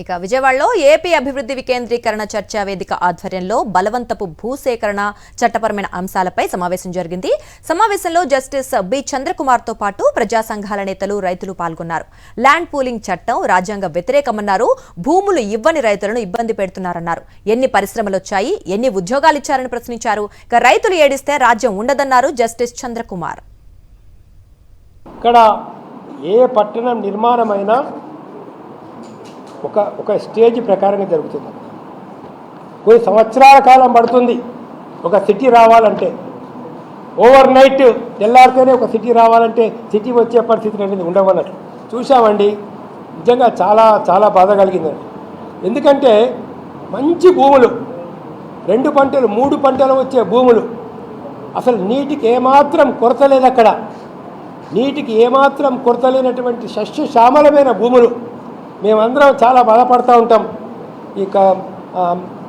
ఇక విజయవాడలో ఏపీ అభివృద్ధి వికేంద్రీకరణ చర్చా వేదిక ఆధ్వర్యంలో బలవంతపు భూసేకరణ చట్టపరమైన అంశాలపై సమావేశం జరిగింది. సమావేశంలో జస్టిస్ బి చంద్రకుమార్ తో పాటు ప్రజా సంఘాల నేతలు, రైతులు పాల్గొన్నారు. ల్యాండ్ పూలింగ్ చట్టం రాజ్యాంగ వ్యతిరేకమన్నారు. భూములు ఇవ్వని రైతులను ఇబ్బంది పెడుతున్నారన్నారు. ఎన్ని పరిశ్రమలు వచ్చాయి, ఎన్ని ఉద్యోగాలు ఇచ్చారని ప్రశ్నించారు. ఇక రైతులు ఏడిస్తే రాజ్యం ఉండదన్నారు జస్టిస్ చంద్రకుమార్. ఇక్కడ ఏ పట్టణం నిర్మాణమైనా ఒక స్టేజ్ ప్రకారంగా జరుగుతుంది. కొన్ని సంవత్సరాల కాలం పడుతుంది ఒక సిటీ రావాలంటే. ఓవర్ నైట్ తెల్లారితేనే ఒక సిటీ రావాలంటే సిటీ వచ్చే పరిస్థితులు అనేది ఉండవన్నట్లు చూసామండి. నిజంగా చాలా చాలా బాధ కలిగిందండి. ఎందుకంటే మంచి భూములు, 2 పంటలు 3 పంటలు వచ్చే భూములు, అసలు నీటికి ఏమాత్రం కొరత లేదు. అక్కడ నీటికి ఏమాత్రం కొరత లేనటువంటి సస్యశ్యామలమైన భూములు. మేమందరం చాలా బాధపడుతూ ఉంటాం. ఇక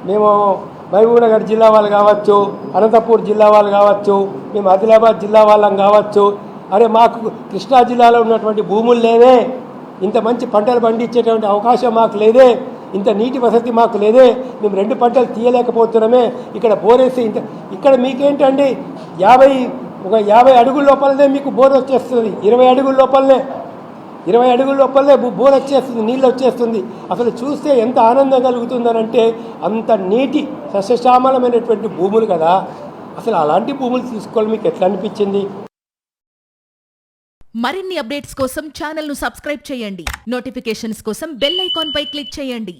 మేము మహబూబ్నగర్ జిల్లా వాళ్ళు కావచ్చు, అనంతపూర్ జిల్లా వాళ్ళు కావచ్చు, మేము ఆదిలాబాద్ జిల్లా వాళ్ళం కావచ్చు, అరే మాకు కృష్ణా జిల్లాలో ఉన్నటువంటి భూములు లేవే, ఇంత మంచి పంటలు పండించేటువంటి అవకాశం మాకు లేదే, ఇంత నీటి వసతి మాకు లేదే, మేము 2 పంటలు తీయలేకపోతున్నామే, ఇక్కడ బోరేసి ఇక్కడ మీకేంటండి 50 అడుగుల లోపలనే మీకు బోర్ వచ్చేస్తుంది. 20 అడుగుల లోపలనే బోర్ వచ్చేస్తుంది, నీళ్ళు వచ్చేస్తుంది. అసలు చూస్తే ఎంత ఆనందం కలుగుతుందనంటే అంత నీటి సస్యశ్యామలమైనటువంటి భూములు కదా. అసలు అలాంటి భూములు తీసుకోవాలి మీకు ఎట్లా అనిపించింది? మరిన్ని అప్డేట్స్ కోసం ఛానల్ ను సబ్స్క్రైబ్ చేయండి. నోటిఫికేషన్స్ కోసం బెల్ ఐకాన్ పై క్లిక్ చేయండి.